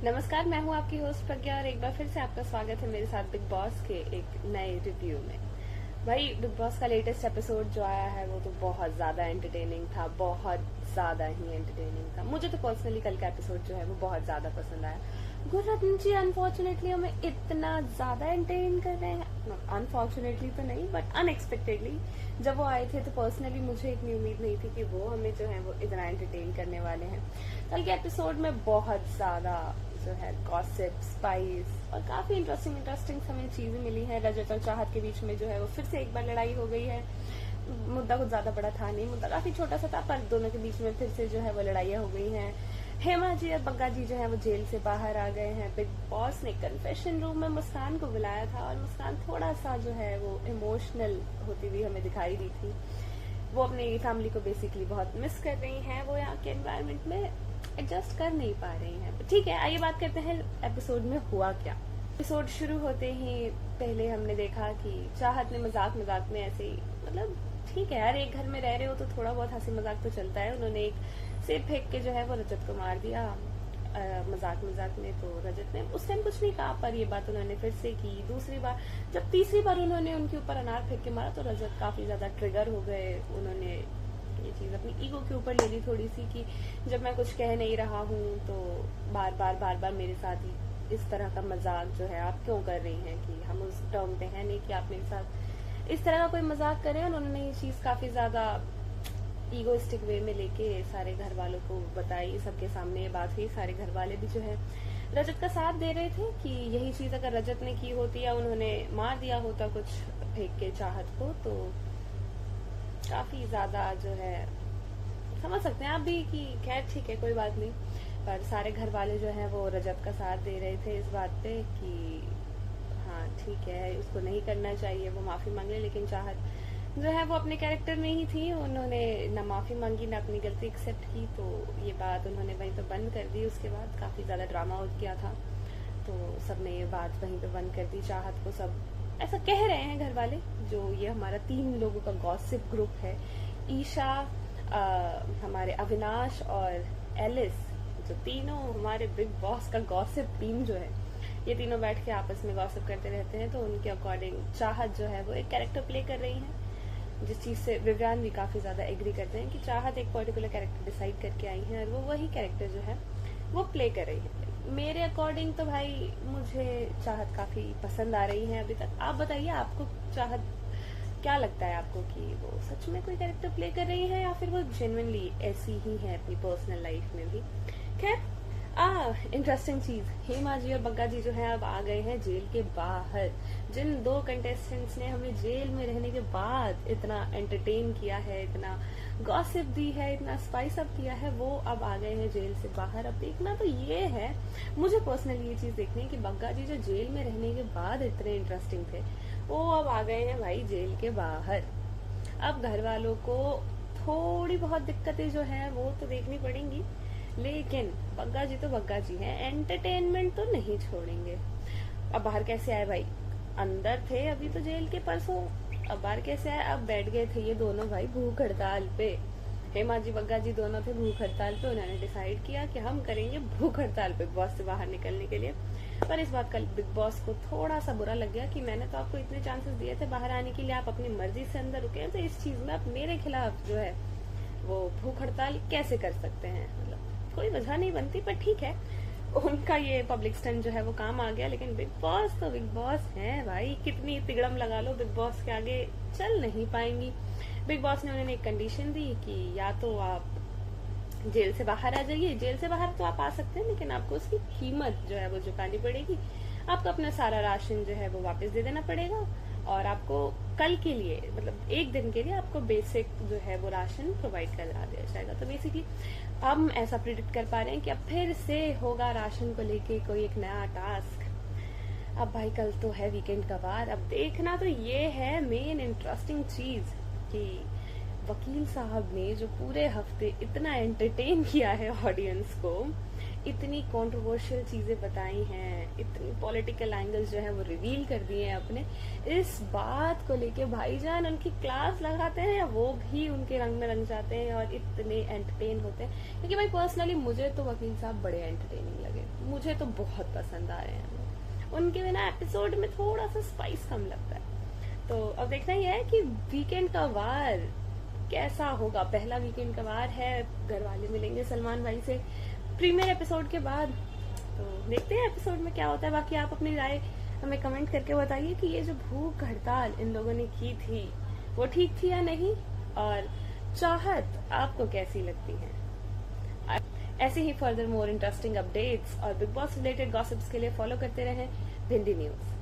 नमस्कार, मैं हूं आपकी होस्ट प्रज्ञा और एक बार फिर से आपका स्वागत है मेरे साथ बिग बॉस के एक नए रिव्यू में। भाई, बिग बॉस का लेटेस्ट एपिसोड जो आया है वो तो बहुत ज्यादा एंटरटेनिंग था, बहुत ज्यादा ही एंटरटेनिंग था। मुझे तो पर्सनली कल का एपिसोड जो है वो बहुत ज्यादा पसंद आया। गुररत्न जी अनफॉर्चुनेटली हमें इतना ज्यादा एंटरटेन कर रहे हैं, अनफॉर्चुनेटली तो नहीं बट अनएक्सपेक्टेडली जब वो आए थे तो पर्सनली मुझे इतनी उम्मीद नहीं थी कि वो हमें जो है वो इतना एंटरटेन करने वाले हैं। कल के एपिसोड में बहुत ज्यादा जो है गॉसिप, स्पाइस और काफी इंटरेस्टिंग हमें चीजें मिली हैं। रजत और चाहत के बीच में जो है वो फिर से एक बार लड़ाई हो गई है। मुद्दा कुछ ज्यादा बड़ा था नहीं, मुद्दा काफी छोटा सा था, पर दोनों के बीच में फिर से जो है वो लड़ाइयाँ हो गई हैं। हेमा जी और बग्गा जी जो है वो जेल से बाहर आ गए हैं। बिग बॉस ने कन्फेशन रूम में मुस्कान को बुलाया था और मुस्कान थोड़ा सा जो है वो इमोशनल होती हुई हमें दिखाई दी थी। वो अपनी फैमिली को बेसिकली बहुत मिस कर रही हैं। वो यहाँ के एनवायरनमेंट में एडजस्ट कर नहीं पा रही हैं। ठीक है, आइए बात करते हैं एपिसोड में हुआ क्या। एपिसोड शुरू होते ही पहले हमने देखा कि चाहत ने मजाक में ऐसे ही, मतलब ठीक है यार, एक घर में रह रहे हो तो थोड़ा बहुत हंसी मजाक तो चलता है। उन्होंने एक सेब फेंक के जो है वो रजत को मार दिया मजाक में। तो रजत ने उस टाइम कुछ नहीं कहा, पर ये बात उन्होंने फिर से की। दूसरी बार, जब तीसरी बार उन्होंने उनके ऊपर अनार फेंक के मारा तो रजत काफी ज्यादा ट्रिगर हो गए। उन्होंने ये चीज अपनी ईगो के ऊपर ले ली थोड़ी सी कि जब मैं कुछ कह नहीं रहा हूँ तो बार बार मेरे साथ ही इस तरह का मजाक जो है आप क्यों कर रही हैं, कि हम उस टर्म पे हैं नहीं कि आप मेरे साथ इस तरह का कोई मजाक करें। उन्होंने ये चीज काफी ज्यादा ईगोइस्टिक वे में लेके सारे घर वालों को बताई, सबके सामने ये बात हुई। सारे घर वाले भी जो है रजत का साथ दे रहे थे कि यही चीज अगर रजत ने की होती या उन्होंने मार दिया होता कुछ फेंक के चाहत को तो काफी ज्यादा जो है समझ सकते हैं आप भी कि खैर ठीक है कोई बात नहीं। पर सारे घर वाले जो है वो रजत का साथ दे रहे थे इस बात पे कि हाँ ठीक है, उसको नहीं करना चाहिए, वो माफी मांग ले। लेकिन चाहत जो है वो अपने कैरेक्टर में ही थी, उन्होंने ना माफी मांगी ना अपनी गलती एक्सेप्ट की। तो ये बात उन्होंने वहीं पे बंद कर दी। उसके बाद काफी ज्यादा ड्रामा हो किया था तो सबने ये बात वहीं पे बंद कर दी। चाहत को सब ऐसा कह रहे हैं घर वाले, जो ये हमारा 3 लोगों का गॉसिप ग्रुप है, ईशा, हमारे अविनाश और एलिस, जो तीनों हमारे बिग बॉस का गॉसिप टीम जो है, ये तीनों बैठ के आपस में गॉसिप करते रहते हैं। तो उनके अकॉर्डिंग चाहत जो है वो एक कैरेक्टर प्ले कर रही है, जिस चीज से विव्यान भी काफी ज्यादा एग्री करते हैं कि चाहत एक पर्टिकुलर कैरेक्टर डिसाइड करके आई है और वो वही कैरेक्टर जो है वो प्ले कर रही है। मेरे अकॉर्डिंग तो भाई मुझे चाहत काफी पसंद आ रही है अभी तक। आप बताइए, आपको चाहत क्या लगता है आपको कि वो सच में कोई कैरेक्टर प्ले कर रही है या फिर वो जेन्युइनली ऐसी ही है अपनी पर्सनल लाइफ में भी। खैर इंटरेस्टिंग चीज, हेमा जी और बग्गा जी जो है अब आ गए हैं जेल के बाहर। जिन 2 कंटेस्टेंट्स ने हमें जेल में रहने के बाद इतना एंटरटेन किया है, इतना गॉसिप दी है, इतना स्पाइस अप किया है, वो अब आ गए हैं जेल से बाहर। अब देखना तो ये है, मुझे पर्सनली ये चीज देखनी है कि बग्गा जी जो जेल में रहने के बाद इतने इंटरेस्टिंग थे वो अब आ गए हैं भाई जेल के बाहर। अब घर वालों को थोड़ी बहुत दिक्कतें जो है वो तो देखनी पड़ेंगी, लेकिन बग्गा जी तो बग्गा जी हैं, एंटरटेनमेंट तो नहीं छोड़ेंगे। अब बाहर कैसे आए भाई, अंदर थे अभी तो जेल के परसों, अब बाहर कैसे आए, अब बैठ गए थे ये दोनों भाई भूख हड़ताल पे। हेमा जी बग्गा जी दोनों थे भूख हड़ताल पे। उन्होंने डिसाइड किया कि हम करेंगे भूख हड़ताल बिग बॉस से बाहर निकलने के लिए। पर इस बात का बिग बॉस को थोड़ा सा बुरा लग गया कि मैंने तो आपको इतने चांसेस दिए थे बाहर आने के लिए, आप अपनी मर्जी से अंदर रुके, तो इस चीज में आप मेरे खिलाफ जो है वो भूख हड़ताल कैसे कर सकते हैं, मतलब कोई वजह नहीं बनती। पर ठीक है, उनका ये पब्लिक स्टंट जो है वो काम आ गया। लेकिन बिग बॉस तो बिग बॉस है भाई, कितनी तिगड़म लगा लो बिग बॉस के आगे चल नहीं पाएंगी। बिग बॉस ने उन्हें एक कंडीशन दी कि या तो आप जेल से बाहर आ जाइए, जेल से बाहर तो आप आ सकते हैं लेकिन आपको उसकी कीमत जो है वो चुकानी पड़ेगी। आपको अपना सारा राशन जो है वो वापस दे देना पड़ेगा और आपको कल के लिए, मतलब एक दिन के लिए आपको बेसिक जो है वो राशन प्रोवाइड करा दिया जाएगा। तो बेसिकली हम ऐसा प्रिडिक्ट कर पा रहे हैं कि अब फिर से होगा राशन को लेके कोई एक नया टास्क। अब भाई कल तो है वीकेंड का वार, अब देखना तो ये है मेन इंटरेस्टिंग चीज कि वकील साहब ने जो पूरे हफ्ते इतना एंटरटेन किया है ऑडियंस को, इतनी कंट्रोवर्शियल चीजें बताई हैं, इतनी पॉलिटिकल एंगल्स जो है वो रिवील कर दिए हैं अपने, इस बात को लेके भाईजान उनकी क्लास लगाते हैं या वो भी उनके रंग में रंग जाते हैं और इतने एंटरटेन होते हैं। क्योंकि भाई पर्सनली मुझे तो वकील साहब बड़े एंटरटेनिंग लगे। मुझे मुझे तो बहुत पसंद आ रहे हैं। उनके बिना एपिसोड में थोड़ा सा स्पाइस कम लगता है। तो अब देखना ही है कि वीकेंड का वार कैसा होगा। पहला वीकेंड का वार है, घर वाले मिलेंगे सलमान भाई से प्रीमियर एपिसोड के बाद। तो देखते हैं एपिसोड में क्या होता है। बाकी आप अपनी राय हमें कमेंट करके बताइए कि ये जो भूख हड़ताल इन लोगों ने की थी वो ठीक थी या नहीं, और चाहत आपको कैसी लगती है। ऐसे ही फर्दर मोर इंटरेस्टिंग अपडेट्स और बिग बॉस रिलेटेड गॉसिप्स के लिए फॉलो करते रहें भिंडी न्यूज।